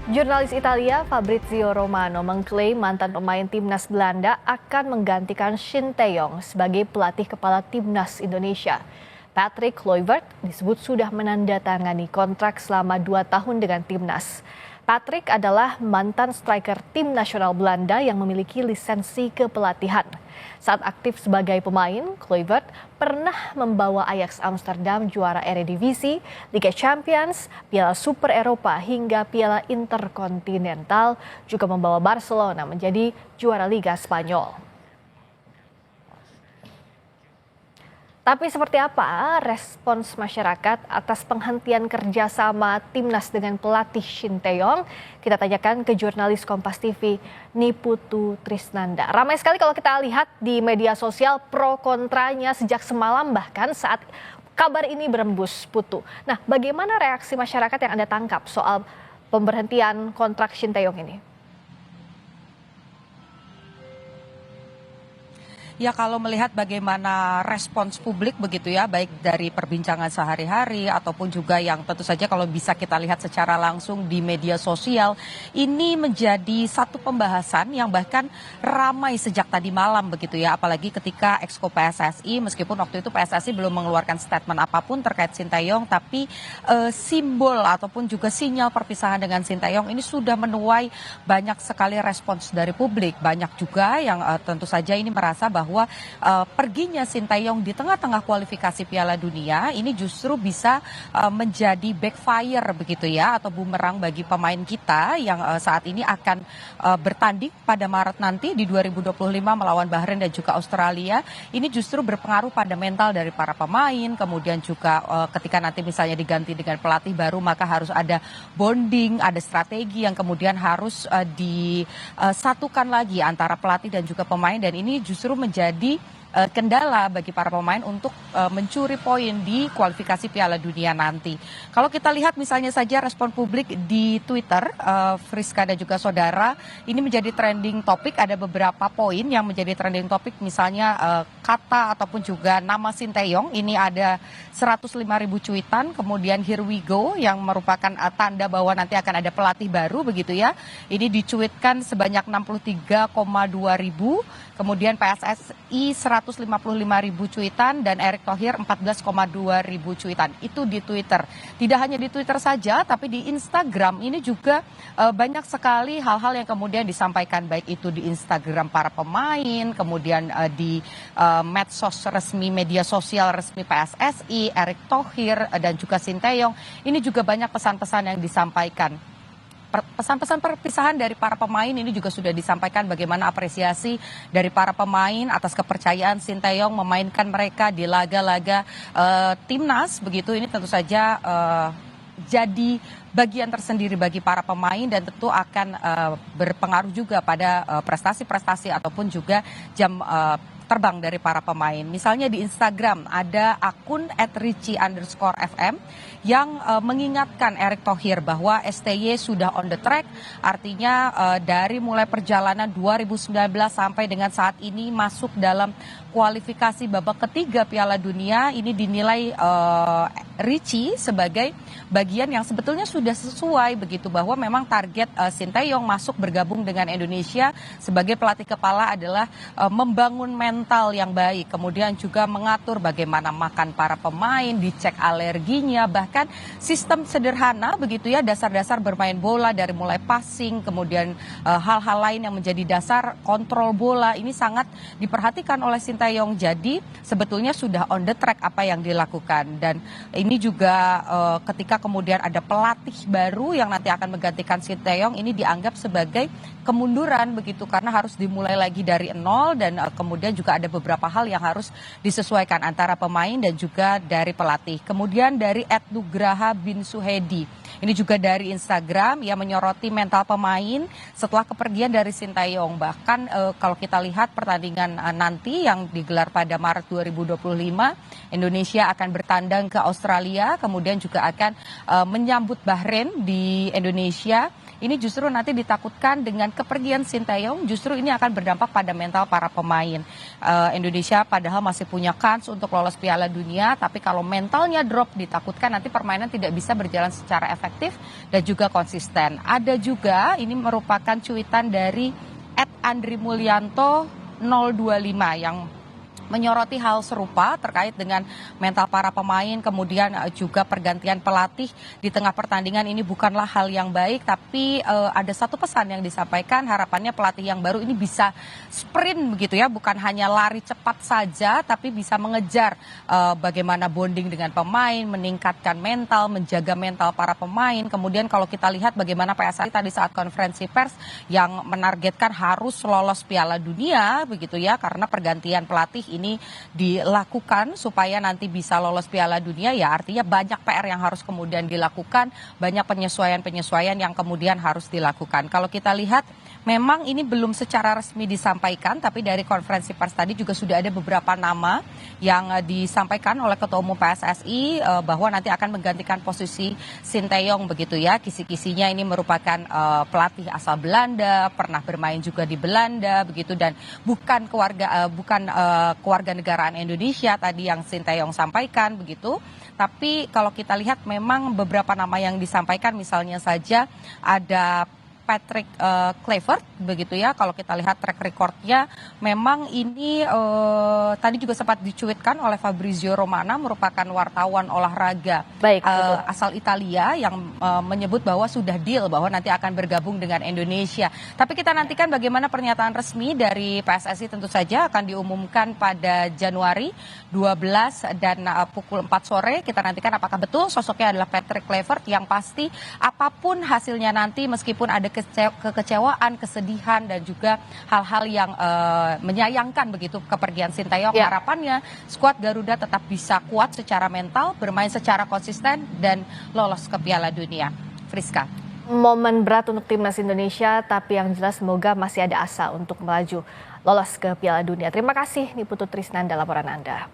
Jurnalis Italia Fabrizio Romano mengklaim mantan pemain timnas Belanda akan menggantikan Shin Tae-yong sebagai pelatih kepala timnas Indonesia. Patrick Kluivert disebut sudah menandatangani kontrak selama 2 tahun dengan timnas. Patrick adalah mantan striker tim nasional Belanda yang memiliki lisensi kepelatihan. Saat aktif sebagai pemain, Kluivert pernah membawa Ajax Amsterdam juara Eredivisie, Liga Champions, Piala Super Eropa hingga Piala Interkontinental, juga membawa Barcelona menjadi juara Liga Spanyol. Tapi seperti apa respons masyarakat atas penghentian kerjasama timnas dengan pelatih Shin Tae-yong? Kita tanyakan ke jurnalis Kompas TV Niputu Trisnanda. Ramai sekali kalau kita lihat di media sosial pro kontranya sejak semalam bahkan saat kabar ini berembus, Putu. Nah, bagaimana reaksi masyarakat yang Anda tangkap soal pemberhentian kontrak Shin Tae-yong ini? Ya, kalau melihat bagaimana respons publik begitu ya, baik dari perbincangan sehari-hari ataupun juga yang tentu saja kalau bisa kita lihat secara langsung di media sosial, ini menjadi satu pembahasan yang bahkan ramai sejak tadi malam begitu ya, apalagi ketika Exco PSSI, meskipun waktu itu PSSI belum mengeluarkan statement apapun terkait Shin Tae-yong, tapi simbol ataupun juga sinyal perpisahan dengan Shin Tae-yong ini sudah menuai banyak sekali respons dari publik. Banyak juga yang tentu saja ini merasa bahwa perginya Shin Tae-yong di tengah-tengah kualifikasi Piala Dunia ini justru bisa menjadi backfire begitu ya, atau bumerang bagi pemain kita yang saat ini akan bertanding pada Maret nanti di 2025 melawan Bahrain dan juga Australia. Ini justru berpengaruh pada mental dari para pemain, kemudian juga ketika nanti misalnya diganti dengan pelatih baru maka harus ada bonding, ada strategi yang kemudian harus disatukan lagi antara pelatih dan juga pemain, dan ini justru menjadi kendala bagi para pemain untuk mencuri poin di kualifikasi Piala Dunia nanti. Kalau kita lihat misalnya saja respon publik di Twitter, Friska dan juga saudara, ini menjadi trending topik. Ada beberapa poin yang menjadi trending topik, misalnya kata ataupun juga nama Shin Tae-yong. Ini ada 105.000 cuitan, kemudian here we go yang merupakan tanda bahwa nanti akan ada pelatih baru begitu ya. Ini dicuitkan sebanyak 63,2 ribu, kemudian PSSI 155.000 cuitan dan Erick Thohir 14,2 ribu cuitan. Itu di Twitter. Tidak hanya di Twitter saja, tapi di Instagram ini juga banyak sekali hal-hal yang kemudian disampaikan, baik itu di Instagram para pemain, kemudian di medsos resmi, media sosial resmi PSSI, Erick Thohir dan juga Shin Tae-yong. Ini juga banyak pesan-pesan yang disampaikan. Pesan-pesan perpisahan dari para pemain ini juga sudah disampaikan, bagaimana apresiasi dari para pemain atas kepercayaan Shin Tae-yong memainkan mereka di laga-laga timnas begitu. Ini tentu saja jadi bagian tersendiri bagi para pemain dan tentu akan berpengaruh juga pada prestasi-prestasi ataupun juga jam terbang dari para pemain. Misalnya di Instagram ada akun @richie_fm yang mengingatkan Erick Thohir bahwa STY sudah on the track, artinya dari mulai perjalanan 2019 sampai dengan saat ini masuk dalam kualifikasi babak ketiga Piala Dunia. Ini dinilai Richie sebagai bagian yang sebetulnya sudah sesuai begitu, bahwa memang target Shin Tae-yong masuk bergabung dengan Indonesia sebagai pelatih kepala adalah membangun mental yang baik, kemudian juga mengatur bagaimana makan para pemain, dicek alerginya, bahkan sistem sederhana begitu ya, dasar-dasar bermain bola dari mulai passing, kemudian hal-hal lain yang menjadi dasar kontrol bola ini sangat diperhatikan oleh Shin Tae-yong. Jadi sebetulnya sudah on the track apa yang dilakukan, dan ini juga ketika kemudian ada pelatih baru yang nanti akan menggantikan Shin Tae-yong, ini dianggap sebagai kemunduran begitu, karena harus dimulai lagi dari nol, dan kemudian juga ada beberapa hal yang harus disesuaikan antara pemain dan juga dari pelatih. Kemudian dari @nugraha bin Suhedi, ini juga dari Instagram, ia menyoroti mental pemain setelah kepergian dari Shin Tae-yong. Bahkan kalau kita lihat pertandingan nanti yang digelar pada Maret 2025, Indonesia akan bertandang ke Australia, kemudian juga akan menyambut Bahrain di Indonesia. ini justru nanti ditakutkan dengan kepergian Sinteyong, justru ini akan berdampak pada mental para pemain. Indonesia padahal masih punya kans untuk lolos Piala Dunia, tapi kalau mentalnya drop ditakutkan nanti permainan tidak bisa berjalan secara efektif dan juga konsisten. Ada juga, ini merupakan cuitan dari @andri_mulyanto 025 yang menyoroti hal serupa terkait dengan mental para pemain, kemudian juga pergantian pelatih di tengah pertandingan ini bukanlah hal yang baik, tapi ada satu pesan yang disampaikan, harapannya pelatih yang baru ini bisa sprint begitu ya, bukan hanya lari cepat saja, tapi bisa mengejar bagaimana bonding dengan pemain, meningkatkan mental, menjaga mental para pemain. Kemudian kalau kita lihat bagaimana PSSI tadi saat konferensi pers yang menargetkan harus lolos Piala Dunia begitu ya, karena pergantian pelatih ini dilakukan supaya nanti bisa lolos Piala Dunia, ya artinya banyak PR yang harus kemudian dilakukan, banyak penyesuaian-penyesuaian yang kemudian harus dilakukan. Kalau kita lihat memang ini belum secara resmi disampaikan, tapi dari konferensi pers tadi juga sudah ada beberapa nama yang disampaikan oleh Ketua Umum PSSI bahwa nanti akan menggantikan posisi Sinteyong begitu ya. Kisi-kisinya ini merupakan pelatih asal Belanda, pernah bermain juga di Belanda begitu, dan bukan keluarga negaraan Indonesia tadi yang Sinteyong sampaikan begitu. Tapi kalau kita lihat memang beberapa nama yang disampaikan, misalnya saja ada Patrick Kluivert begitu ya. Kalau kita lihat track recordnya, memang ini tadi juga sempat dicuitkan oleh Fabrizio Romano, merupakan wartawan olahraga asal Italia yang menyebut bahwa sudah deal bahwa nanti akan bergabung dengan Indonesia. Tapi kita nantikan bagaimana pernyataan resmi dari PSSI, tentu saja akan diumumkan pada Januari 12 dan pukul 4 sore. Kita nantikan apakah betul sosoknya adalah Patrick Kluivert. Yang pasti apapun hasilnya nanti, meskipun ada kekecewaan, kesedihan, dan juga hal-hal yang menyayangkan begitu kepergian Sinteyong, harapannya skuad Garuda tetap bisa kuat secara mental, bermain secara konsisten, dan lolos ke Piala Dunia. Friska. Momen berat untuk timnas Indonesia, tapi yang jelas semoga masih ada asa untuk melaju lolos ke Piala Dunia. Terima kasih Niputu Trisnanda laporan Anda.